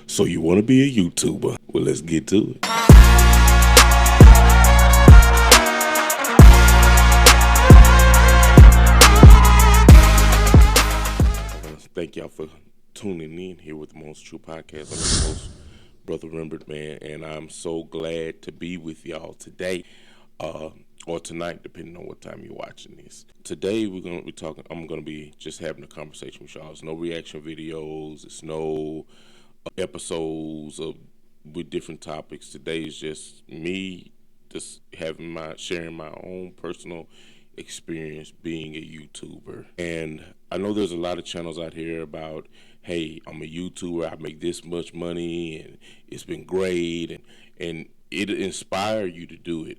So you want to be a YouTuber? Well, let's get to it. Thank y'all for tuning in here with the Most True Podcast. I'm your host, Brother Remembered Man, and I'm so glad to be with y'all today, or tonight, depending on what time you're watching this. Today we're gonna be talking. I'm gonna be just having a conversation with y'all. It's no reaction videos. It's no episodes with different topics. Today is just me just sharing my own personal experience being a YouTuber. And I know there's a lot of channels out here about, hey, I'm a YouTuber, I make this much money and it's been great, and it inspire you to do it.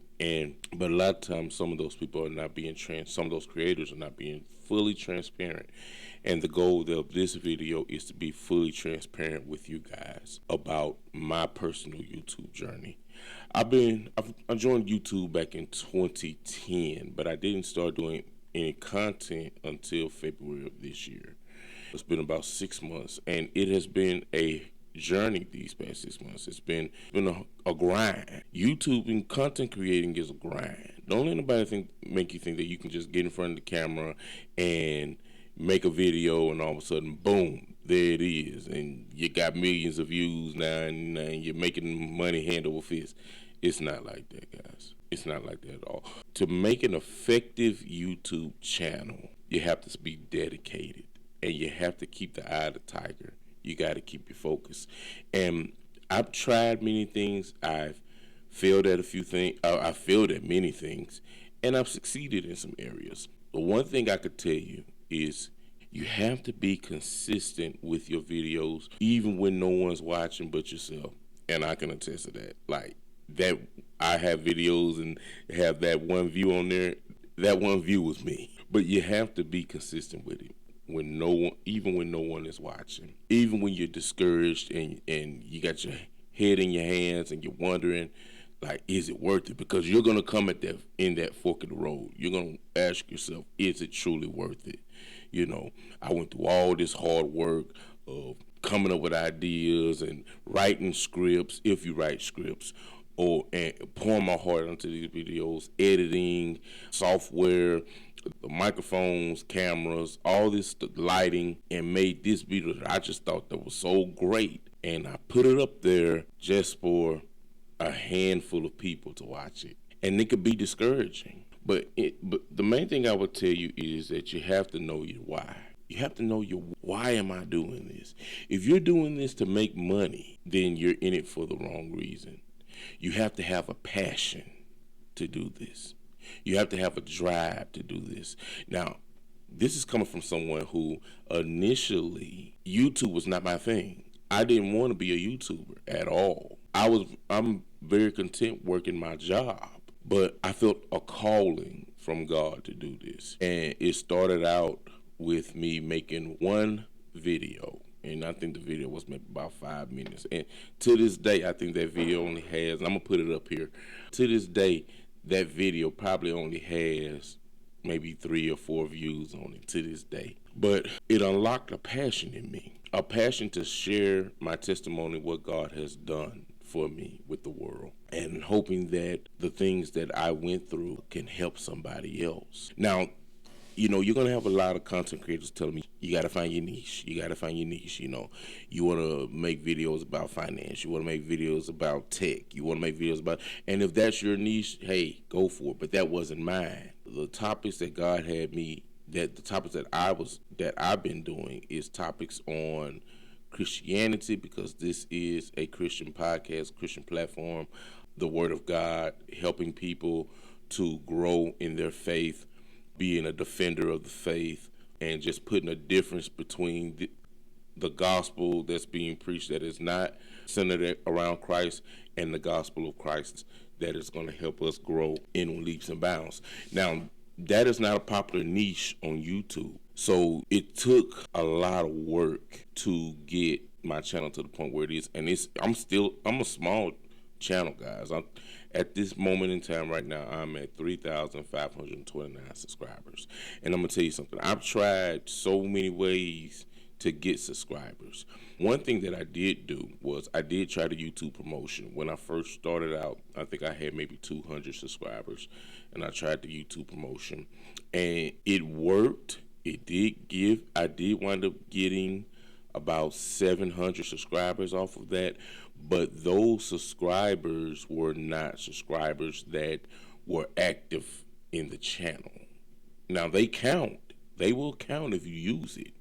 But a lot of times some of those people are not being some of those creators are not being fully transparent. And the goal of this video is to be fully transparent with you guys about my personal YouTube journey. I joined YouTube back in 2010, but I didn't start doing any content until February of this year. It's been about 6 months, and it has been a journey these past 6 months. It's been a grind. YouTube and content creating is a grind. Don't let anybody make you think that you can just get in front of the camera and make a video and all of a sudden, boom, there it is, and you got millions of views now, and you're making money hand over fist. It's not like that, guys. It's not like that at all. To make an effective YouTube channel, you have to be dedicated, and you have to keep the eye of the tiger. You got to keep your focus. And I've tried many things. I've failed at a few things. I failed at many things, and I've succeeded in some areas. The one thing I could tell you is you have to be consistent with your videos, even when no one's watching but yourself. And I can attest to that. Like that, I have videos and have that one view on there. That one view was me. But you have to be consistent with it. Even when no one is watching, even when you're discouraged and you got your head in your hands and you're wondering, like, is it worth it? Because you're gonna come in that fork of the road. You're gonna ask yourself, is it truly worth it? You know, I went through all this hard work of coming up with ideas and writing scripts, if you write scripts, and pouring my heart into these videos, editing, software, the microphones, cameras, all this lighting, and made this video that I just thought that was so great. And I put it up there just for a handful of people to watch it. And it could be discouraging. But the main thing I would tell you is that you have to know your why. You have to know why am I doing this? If you're doing this to make money, then you're in it for the wrong reason. You have to have a passion to do this. You have to have a drive to do this. Now, this is coming from someone who initially, YouTube was not my thing. I didn't want to be a YouTuber at all. I'm very content working my job, but I felt a calling from God to do this. And it started out with me making one video. And I think the video was maybe about 5 minutes. And to this day, I think that video only has, I'm going to put it up here. To this day, that video probably only has maybe 3 or 4 views on it to this day. But it unlocked a passion in me, a passion to share my testimony, what God has done for me with the world, and hoping that the things that I went through can help somebody else. Now, you know, you're going to have a lot of content creators telling me, you got to find your niche. You got to find your niche. You know, you want to make videos about finance. You want to make videos about tech. You want to make videos about, and if that's your niche, hey, go for it. But that wasn't mine. The topics that God had me, the topics that I've been doing is topics on Christianity, because this is a Christian podcast, Christian platform, the Word of God, helping people to grow in their faith, being a defender of the faith, and just putting a difference between the gospel that's being preached that is not centered around Christ, and the gospel of Christ that is going to help us grow in leaps and bounds. Now, that is not a popular niche on YouTube. So it took a lot of work to get my channel to the point where it is. And I'm a small channel, guys. At this moment in time right now, I'm at 3,529 subscribers. And I'm going to tell you something. I've tried so many ways to get subscribers. One thing that I did do was I did try the YouTube promotion. When I first started out, I think I had maybe 200 subscribers, and I tried the YouTube promotion, and it worked. I did wind up getting about 700 subscribers off of that, but those subscribers were not subscribers that were active in the channel. Now they count. They will count if you use it,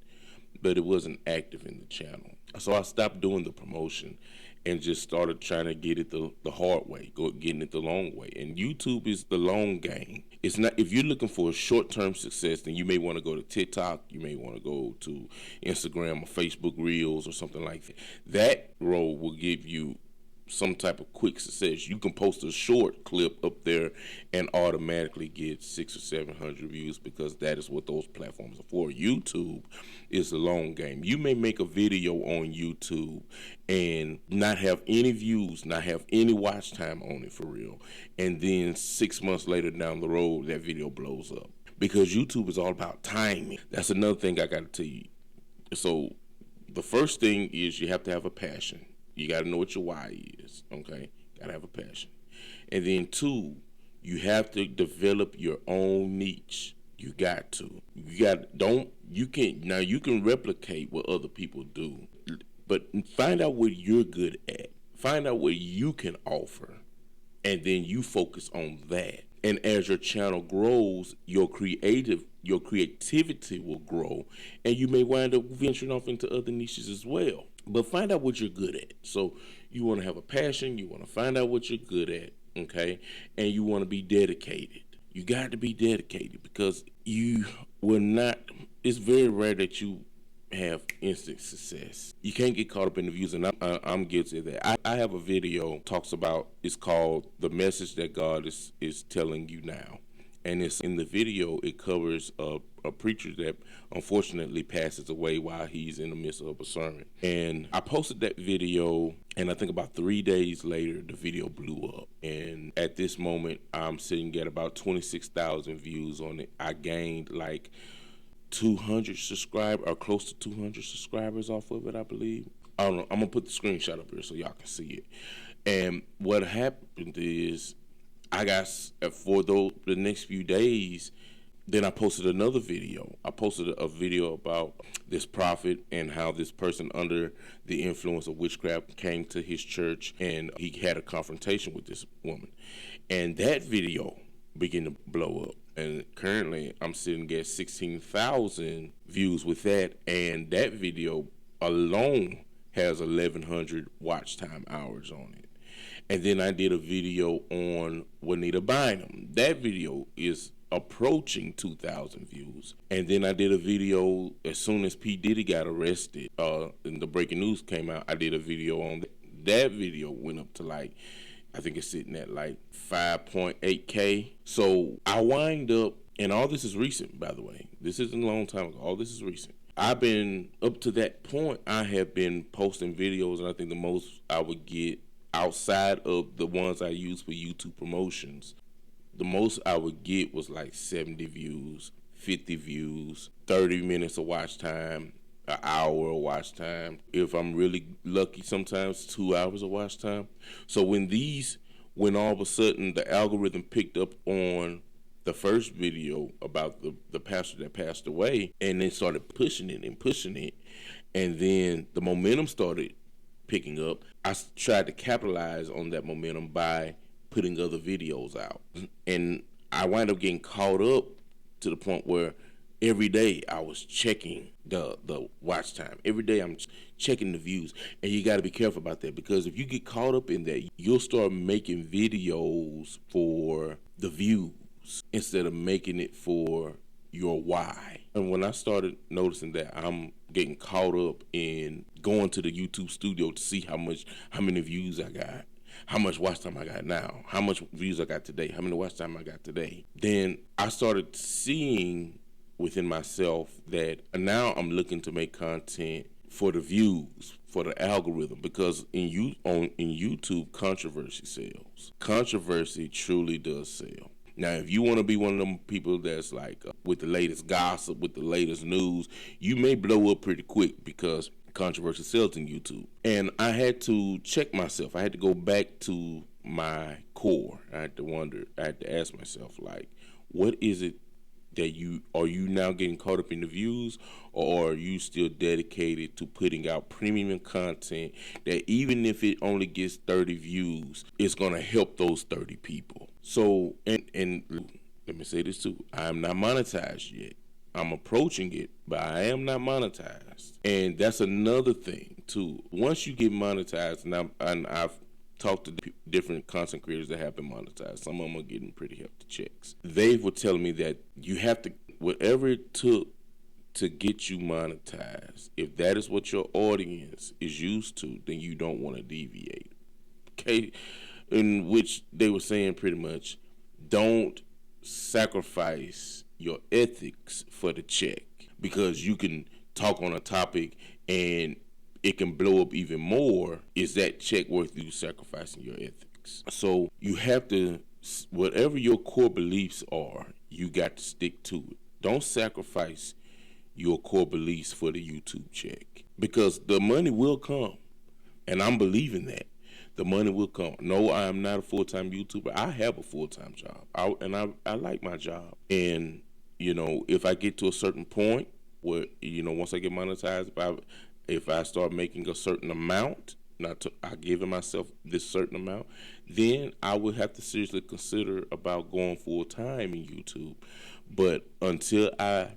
but it wasn't active in the channel. So I stopped doing the promotion and just started trying to get it the hard way, getting it the long way. And YouTube is the long game. It's not, if you're looking for a short-term success, then you may want to go to TikTok, you may want to go to Instagram or Facebook Reels or something like that. That road will give you some type of quick success. You can post a short clip up there and automatically get 600 or 700 views, because that is what those platforms are for. YouTube is a long game. You may make a video on YouTube and not have any views, not have any watch time on it for real, and then 6 months later down the road, that video blows up, because YouTube is all about timing. That's another thing I got to tell you. So the first thing is you have to have a passion. You got to know what your why is, okay? Got to have a passion. And then 2, you have to develop your own niche. You got to. You can replicate what other people do, but find out what you're good at. Find out what you can offer, and then you focus on that. And as your channel grows, your creativity will grow, and you may wind up venturing off into other niches as well. But find out what you're good at. So you want to have a passion, you want to find out what you're good at, okay? And you want to be dedicated. You got to be dedicated, because you will not, it's very rare that you have instant success. You can't get caught up in the views, and I'm guilty of that. I have a video talks about, it's called The Message That God is Telling You Now. And it's in the video, it covers a preacher that unfortunately passes away while he's in the midst of a sermon. And I posted that video, and I think about 3 days later, the video blew up. And at this moment, I'm sitting at about 26,000 views on it. I gained like 200 subscribers, or close to 200 subscribers off of it, I believe. I don't know. I'm going to put the screenshot up here so y'all can see it. And what happened is, I got, for the next few days, then I posted another video. I posted a video about this prophet and how this person under the influence of witchcraft came to his church, and he had a confrontation with this woman. And that video began to blow up. And currently I'm sitting at 16,000 views with that. And that video alone has 1,100 watch time hours on it. And then I did a video on Juanita Bynum. That video is approaching 2,000 views. And then I did a video as soon as P. Diddy got arrested, and the breaking news came out. I did a video on that. That video went up to like, I think it's sitting at like 5.8K. So I wind up, and all this is recent, by the way. This isn't a long time ago. All this is recent. I've been, up to that point, I have been posting videos, and I think the most I would get outside of the ones I use for YouTube promotions, the most I would get was like 70 views, 50 views, 30 minutes of watch time, an hour of watch time. If I'm really lucky, sometimes 2 hours of watch time. So when all of a sudden the algorithm picked up on the first video about the pastor that passed away, and then started pushing it, and then the momentum started picking up, I tried to capitalize on that momentum by putting other videos out. And I wound up getting caught up to the point where every day I was checking the watch time. Every day I'm checking the views. And you got to be careful about that, because if you get caught up in that, you'll start making videos for the views instead of making it for your why. And when I started noticing that I'm getting caught up in going to the YouTube studio to see how many views I got, how much watch time I got now, how much views I got today, how many watch time I got today, then I started seeing within myself that now I'm looking to make content for the views, for the algorithm, because in YouTube, controversy sells. Controversy truly does sell. Now, if you want to be one of them people that's like with the latest gossip, with the latest news, you may blow up pretty quick because controversy sells in YouTube. And I had to check myself. I had to go back to my core. I had to ask myself, like, what is it that are you now getting caught up in the views, or are you still dedicated to putting out premium content that even if it only gets 30 views, it's going to help those 30 people? So, and let me say this too, I am not monetized yet. I'm approaching it, but I am not monetized. And that's another thing too. Once you get monetized, and I've talked to different content creators that have been monetized. Some of them are getting pretty hefty checks. They were telling me that you have to, whatever it took to get you monetized, if that is what your audience is used to, then you don't want to deviate. Okay? In which they were saying pretty much, don't sacrifice your ethics for the check, because you can talk on a topic and it can blow up even more. Is that check worth you sacrificing your ethics? So you have to, whatever your core beliefs are, you got to stick to it. Don't sacrifice your core beliefs for the YouTube check, because the money will come, and I'm believing that. The money will come. No, I am not a full-time YouTuber. I have a full-time job, I like my job. And, if I get to a certain point where, once I get monetized, if I start making a certain amount, I giving myself this certain amount, then I would have to seriously consider about going full-time in YouTube. But until I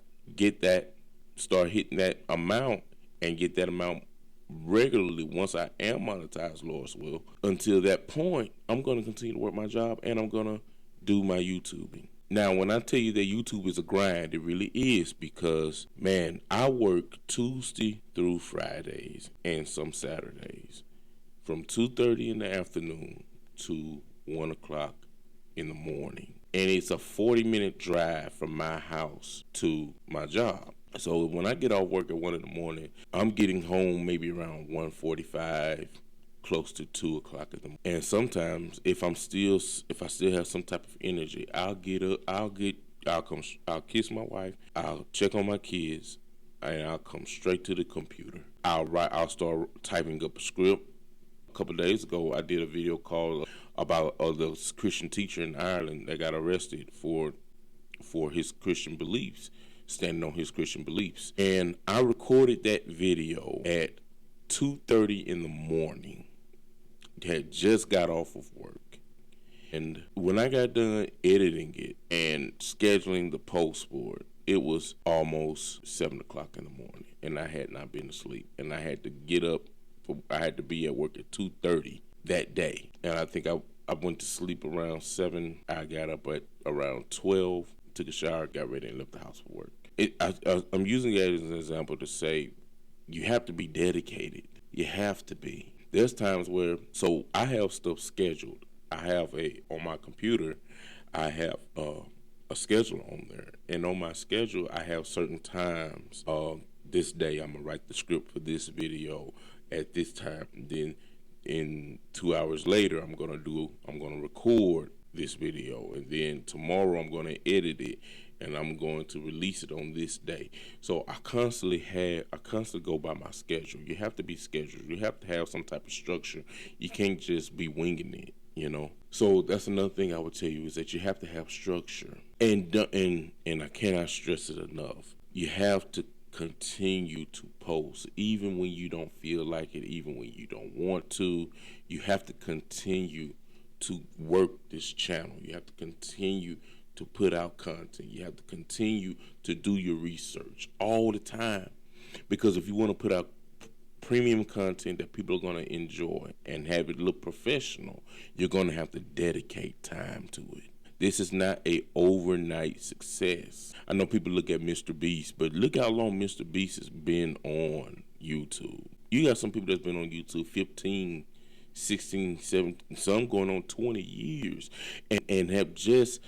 start hitting that amount and get that amount regularly, once I am monetized, Lord's will, until that point, I'm going to continue to work my job and I'm going to do my YouTubing. Now, when I tell you that YouTube is a grind, it really is, because, man, I work Tuesday through Fridays and some Saturdays from 2:30 in the afternoon to 1 o'clock in the morning. And it's a 40-minute drive from my house to my job. So when I get off work at 1 in the morning, I'm getting home maybe around 1:45, close to 2 o'clock in the morning. And sometimes if I still have some type of energy, I'll get up, I'll kiss my wife, I'll check on my kids, and I'll come straight to the computer. I'll start typing up a script. A couple of days ago, I did a video called about the Christian teacher in Ireland that got arrested for his Christian beliefs, standing on his Christian beliefs. And I recorded that video at 2:30 in the morning. Had just got off of work. And when I got done editing it and scheduling the post for it, it was almost 7 o'clock in the morning, and I had not been asleep. And I had to get up. I had to be at work at 2:30 that day. And I think I went to sleep around 7. I got up at around 12, took a shower, got ready, and left the house for work. I'm using it as an example to say you have to be dedicated. You have to be. There's times where, so I have stuff scheduled. I have on my computer, I have a schedule on there. And on my schedule, I have certain times. This day, I'm going to write the script for this video at this time. And then in 2 hours later, I'm going to record this video. And then tomorrow, I'm going to edit it. And I'm going to release it on this day. So I constantly go by my schedule. You have to be scheduled. You have to have some type of structure. You can't just be winging it, So that's another thing I would tell you, is that you have to have structure. And I cannot stress it enough. You have to continue to post, even when you don't feel like it, even when you don't want to. You have to continue to work this channel. You have to continue to put out content. You have to continue to do your research all the time, because if you want to put out premium content that people are going to enjoy and have it look professional, you're going to have to dedicate time to it. This is not a overnight success. I know people look at Mr. Beast, but look how long Mr. Beast has been on YouTube. You got some people that's been on YouTube 15, 16, 17, some going on 20 years, and have just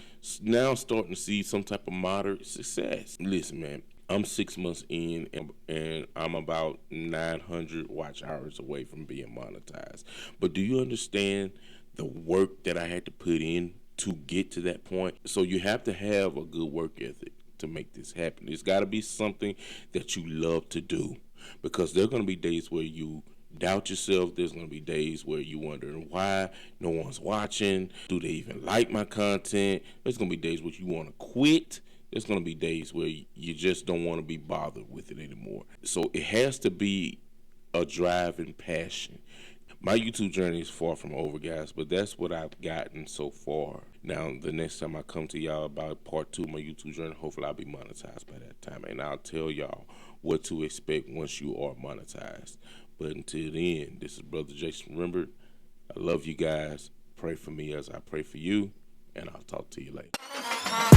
now starting to see some type of moderate success. Listen, man, I'm 6 months in, and I'm about 900 watch hours away from being monetized. But do you understand the work that I had to put in to get to that point. So you have to have a good work ethic to make this happen. It's got to be something that you love to do, because there are going to be days where you doubt yourself. There's going to be days where you wondering why no one's watching. Do they even like my content? There's going to be days where you want to quit. There's going to be days where you just don't want to be bothered with it anymore. So it has to be a drive and passion. My YouTube journey is far from over, guys, but that's what I've gotten so far. Now, the next time I come to y'all about part 2 of my YouTube journey, hopefully I'll be monetized by that time, and I'll tell y'all what to expect once you are monetized. But until then, this is Brother Jason Rembert. I love you guys. Pray for me as I pray for you, and I'll talk to you later.